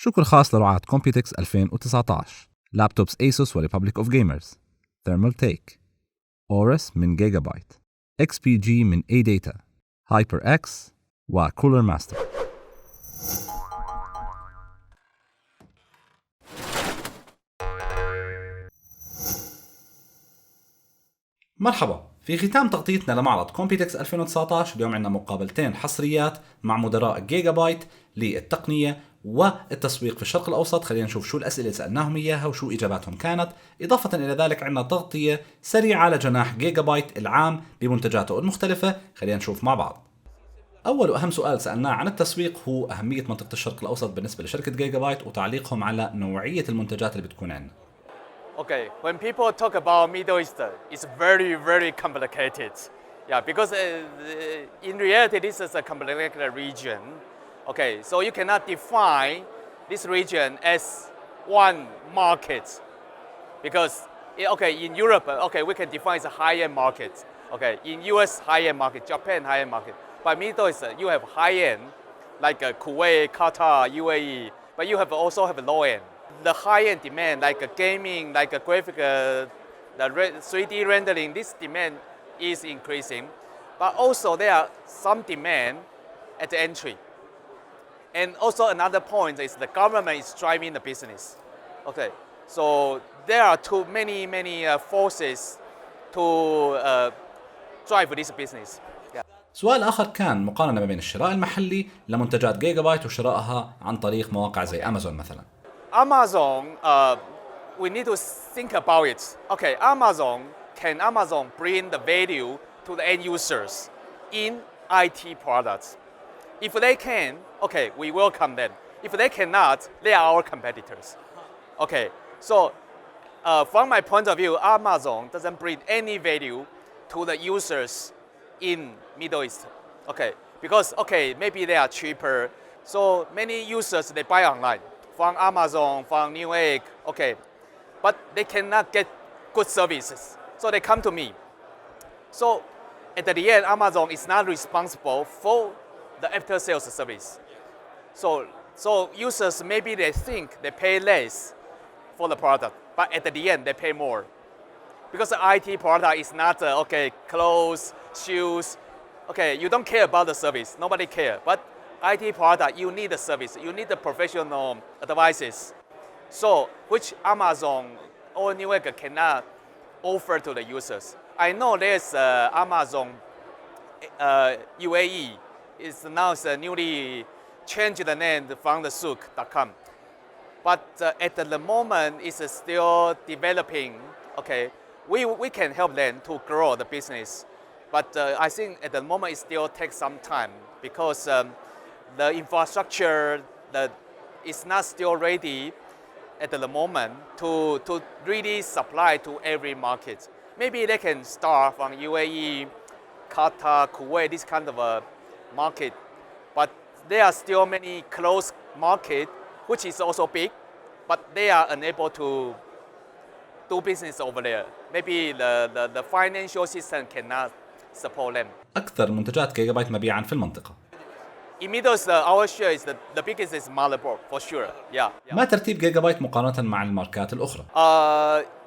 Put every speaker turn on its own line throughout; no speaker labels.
شكر خاص لرعاة كمبيوتكس 2019، لابتوبس ايسوس وريبابليك اوف جيمرز، ثيرمال تيك، أوروس من جيجابايت، اكس بي جي من اي داتا، هايبر اكس وكولر ماستر. مرحبا، في ختام تغطيتنا لمعرض كمبيوتكس 2019 اليوم عندنا مقابلتين حصريات مع مدراء جيجابايت للتقنية والتسويق في الشرق الأوسط. خلينا نشوف شو الأسئلة اللي سألناهم إياها وشو إجاباتهم كانت. إضافة إلى ذلك عندنا تغطية سريعة لجناح جيجابايت العام بمنتجاته المختلفة. خلينا نشوف مع بعض. أول وأهم سؤال سألناه عن التسويق هو أهمية منطقة الشرق الأوسط بالنسبة لشركة جيجابايت وتعليقهم على نوعية المنتجات اللي بتكون عندنا.
Okay, when people talk about Middle East, it's very, very complicated. Yeah, because in reality, this is a complicated region. Okay, so you cannot define this region as one market. Because, okay, in Europe, okay, we can define as a high-end market. Okay, in US, high-end market, Japan, high-end market. But Middle East, you have high-end, like Kuwait, Qatar, UAE, but you have also have low-end. The high-end demand, like gaming, like graphic, the 3D rendering, this demand is increasing. But also there are some demand at the entry. And also another point is the government is driving the business. Okay, so there are too many forces to drive this business. Yeah.
سؤال آخر كان مقارنة ما بين الشراء المحلي لمنتجات جيجابايت وشرائها عن طريق مواقع زي أمازون مثلا.
Amazon, we need to think about it. Okay, can Amazon bring the value to the end users in IT products? If they can, okay, we welcome them. If they cannot, they are our competitors. Okay, so from my point of view, Amazon doesn't bring any value to the users in Middle East. Okay, because okay, maybe they are cheaper. So many users, they buy online. From Amazon, from Newegg, okay, but they cannot get good services, so they come to me. So at the end, Amazon is not responsible for the after-sales service. So users, maybe they think they pay less for the product, but at the end, they pay more. Because the IT product is not, okay, clothes, shoes, okay, you don't care about the service, nobody cares. But IT product, you need the service, you need the professional advices. So, which Amazon or Newegg cannot offer to the users. I know there's Amazon UAE, is now newly changed the name from the souk.com. But at the moment, it's still developing. Okay, we can help them to grow the business. But I think at the moment, it still takes some time because the infrastructure that is not still ready at the moment to really supply to every market. Maybe they can start from UAE, Qatar, Kuwait, this kind of a market. But there are still many closed markets, which is also big, but they are unable to do business over there. Maybe the financial system cannot support them.
أكثر منتجات جيجابايت مبيعاً في المنطقة.
In Middle East, our share is the biggest is motherboard for sure. Yeah.
ما ترتيب جيجابايت مقارنة مع الماركات الأخرى؟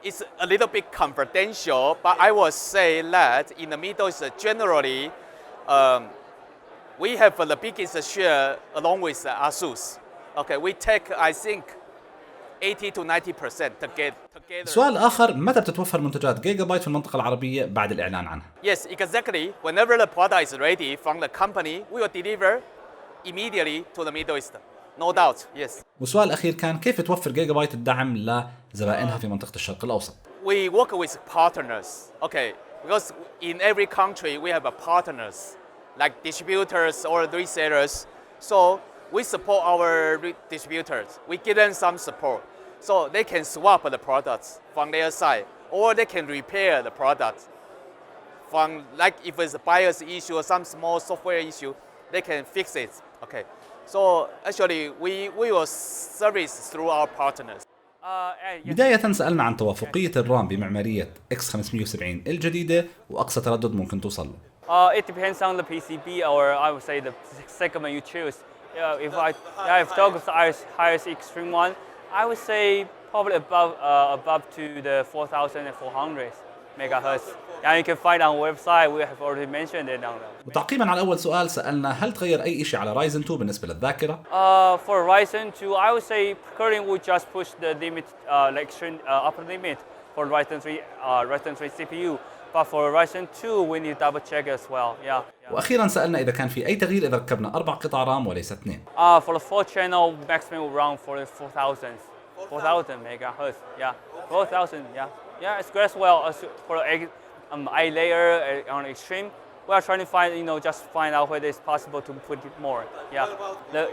It's a little bit confidential, but I would say that in the Middle East, generally, we have the biggest share along with Asus. Okay, we take, I think, 80 to 90% together.
سؤال آخر، متى بتتوفر منتجات جيجابايت في المنطقة العربية بعد الإعلان عنها؟
Yes, exactly. Whenever the product is ready from the company, we will deliver immediately to the Middle East. No doubt, yes.
وسؤال أخير كان كيف توفر جيجابايت الدعم لزبائنها في منطقة الشرق الأوسط؟
We work with partners, okay, because in every country we have partners like distributors or resellers. So we support our distributors. We give them some support, so they can swap the products from their side, or they can repair the product. From like if it's a buyer's issue or some small software issue, they can fix it. Okay. So actually, we will service through our partners.
بداية سألنا عن توافقية الرام بمعمارية X570 الجديدة وأقصى تردد ممكن توصل له.
It depends on the PCB or I would say the segment you choose. if talk of the highest extreme one, I would say probably above to the 4,400 megahertz. And you can find on our website. We have already mentioned it on the.
وتعقيبا على أول سؤال سألنا هل تغير أي شيء على رايزن 2 بالنسبة للذاكرة؟
For Ryzen 2, I would say currently we just push the limit, like extreme upper limit for Ryzen 3 CPU. But for Ryzen 2, we need to double check as well. Yeah.
وأخيرا سألنا إذا كان في أي تغيير إذا ركبنا 4 قطع رام وليس 2.
For the 4 channel, maximum around for 4,000 megahertz. Yeah, 4,000. Yeah, yeah, it's great as well. As for I layer on extreme, we are trying to find, just find out whether it's possible to put it more. Yeah,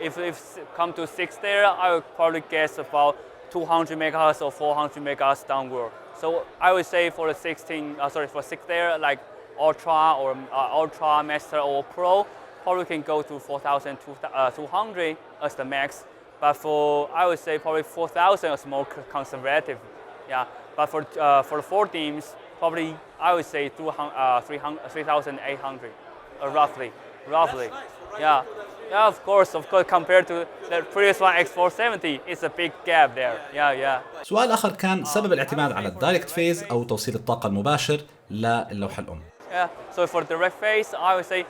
if come to 6 layer, I would probably guess about 200 megahertz or 400 megahertz downward. So I would say for the 6 layer, like Ultra or Ultra Master or Pro, probably can go to 4,200 as the max. But I would say probably 4,000 is more conservative. Yeah, but for the 4 themes, probably I would say 3,800, roughly. Yeah. Yeah, of course, compared to the previous one, X470, it's a big gap there. Yeah.
سؤال آخر كان سبب الاعتماد على الدايركت فيز أو توصيل الطاقة المباشر للوحة الأم.
Yeah, so for direct phase, I would say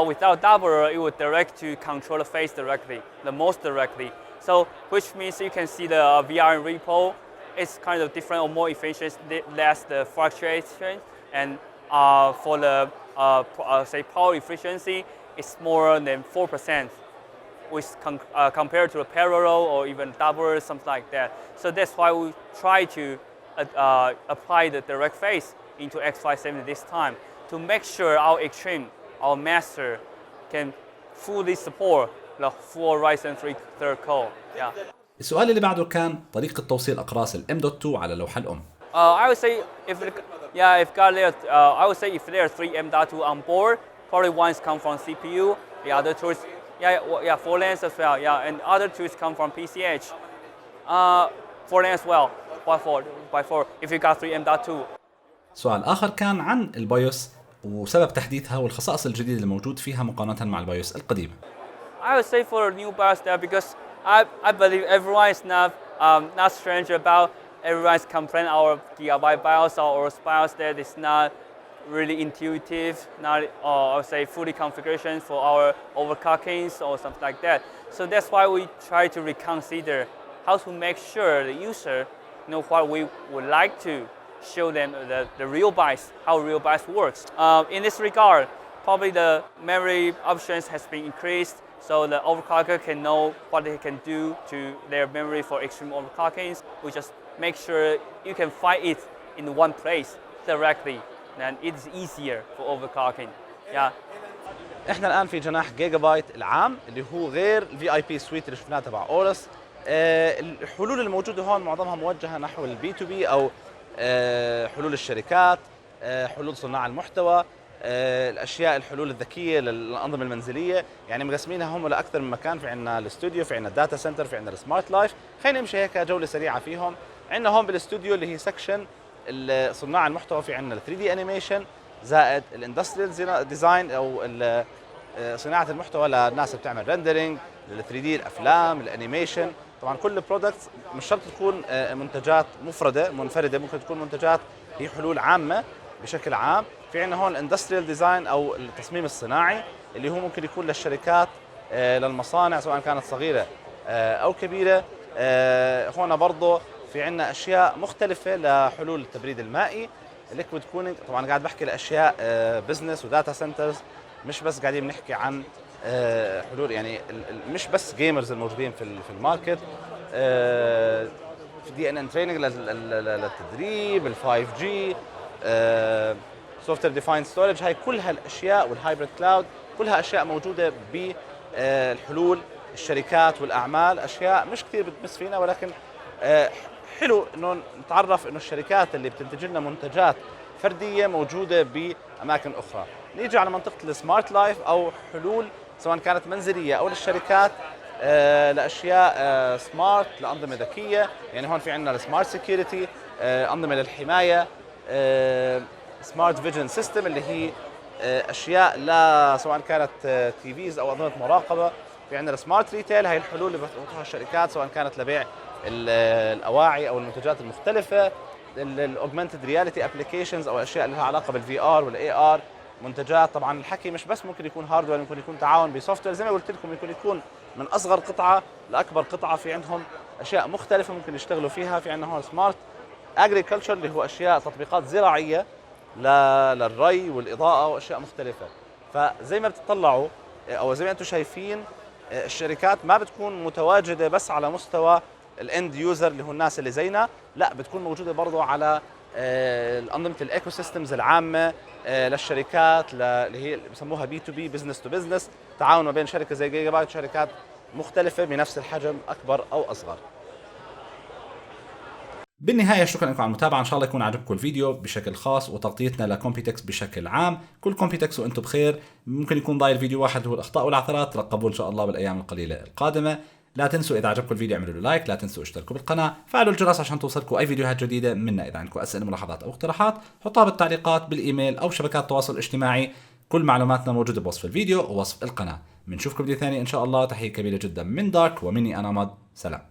without doubler, it would direct to control the phase directly, the most directly. So which means you can see the VRM repo. It's kind of different or more efficient, less the fluctuation, and for the say power efficiency, it's more than 4%, which compared to a parallel or even double, something like that. So that's why we try to apply the direct phase into X570 this time to make sure our master, can fully support the full Ryzen 3 third core. Yeah.
السؤال اللي بعده كان طريقة توصيل أقراص ال M.2 على اللوحة الأم.
I would say if there are 3 M.2 on board, probably one come from CPU, the other two is 4 lanes as well, and other two come from PCH. 4 lanes as well, by 4 if you got 3 M.2.
سؤال آخر كان عن البايوس وسبب تحديثها والخصائص الجديدة اللي موجود فيها مقارنة مع البايوس القديمة.
I would say for a new BIOS there, because I believe everyone is not strange about everyone's complaint our Gigabyte BIOS or Oros BIOS that is not really intuitive, not I would say fully configuration for our overclockings or something like that. So that's why we try to reconsider how to make sure the user know what we would like to show them the real BIOS, how real BIOS works. In this regard, probably the memory options has been increased, so the overclocker can know what they can do to their memory for extreme overclockings. We just make sure you can find it in one place directly, and it's easier for overclocking. Yeah.
احنا الان في جناح جيجابايت العام اللي هو غير الفي اي بي سويت اللي شفناه تبع أورس. الحلول الموجوده هون معظمها موجهه نحو البي تو بي او حلول الشركات، حلول صناع المحتوى، الحلول الذكيه للانظمه المنزليه، يعني مقسمينها هم لاكثر من مكان. في عندنا الاستوديو، في عندنا الداتا سنتر، في عندنا السمارت لايف. خلينا نمشي هيك جوله سريعه فيهم. عندنا هون بالاستوديو اللي هي سكشن صناع المحتوى، في عندنا ال 3 دي انيميشن زائد الاندستريال ديزاين او صناعه المحتوى للناس اللي بتعمل ريندرينج لل 3 دي، الافلام، الانيميشن. طبعا كل البرودكتس مش شرط تكون منتجات منفرده، ممكن تكون منتجات هي حلول عامه بشكل عام. في عندنا هون الاندستريال ديزاين او التصميم الصناعي اللي هو ممكن يكون للشركات، للمصانع سواء كانت صغيره او كبيره. هون برضه في عندنا اشياء مختلفه لحلول التبريد المائي، الليكويد كولينج. طبعا قاعد بحكي لاشياء بزنس وداتا سنترز، مش بس قاعدين بنحكي عن حلول، يعني مش بس جيمرز الموجودين في الماركت. دي ان ان تريننج للتدريب، ال 5 جي، سوفت وير ديفايند ستورج. هاي كل هالاشياء والهايبريد كلاود كلها اشياء موجوده بالحلول الشركات والاعمال. اشياء مش كثير بتمس فينا، ولكن حلو انه نتعرف انه الشركات اللي بتنتج لنا منتجات فرديه موجوده باماكن اخرى. نيجي على منطقه السمارت لايف او حلول سواء كانت منزليه او للشركات لاشياء سمارت، لانظمه ذكيه. يعني هون في عندنا السمارت سكيورتي، انظمه للحمايه، سمارت فيجن سيستم اللي هي اشياء لا سواء كانت تي فيز او انظمه مراقبه. في
في عندنا السمارت ريتيل، هي الحلول اللي بتحطها الشركات سواء كانت لبيع الاواعي او المنتجات المختلفه. الاوجمانتد رياليتي ابلكيشنز او اشياء اللي لها علاقه بالفي ار والاي ار. منتجات طبعا الحكي مش بس ممكن يكون هاردوير، ممكن يكون تعاون بسوفت وير زي ما قلت لكم، ممكن يكون من اصغر قطعه لاكبر قطعه، في عندهم اشياء مختلفه ممكن يشتغلوا فيها. في عندنا هون سمارت اجريكلتشر اللي هو اشياء تطبيقات زراعيه للري والاضاءه واشياء مختلفه. فزي ما بتطلعوا او زي ما انتم شايفين الشركات ما بتكون متواجده بس على مستوى الاند يوزر اللي هو الناس اللي زينا، لا بتكون موجوده برضه على انظمه الايكو سيستمز العامه للشركات اللي هي بسموها بي تو بي، بزنس تو بزنس، تعاون ما بين شركه زي جيجابايت وشركات مختلفه بنفس الحجم اكبر او اصغر.
بالنهاية شكرا لكم على المتابعة، إن شاء الله يكون عجبكم الفيديو بشكل خاص وتغطيتنا لكمبيوتكس بشكل عام. كل كمبيوتكس وأنتم بخير. ممكن يكون ضايل فيديو واحد هو الأخطاء والعثرات، ترقبوه إن شاء الله بالأيام القليلة القادمة. لا تنسوا إذا عجبكم الفيديو اعملوا له لايك، لا تنسوا اشتركوا بالقناة، فعلوا الجرس عشان توصلكم أي فيديوهات جديدة منا. إذا عندكم أسئلة ملاحظات أو اقتراحات حطوها بالتعليقات بالإيميل أو شبكات التواصل الاجتماعي. كل معلوماتنا موجودة بوصف الفيديو ووصف القناة. بنشوفكم فيديو ثاني إن شاء الله. تحية كبيرة جدا من دارك ومني أنا مد. سلام.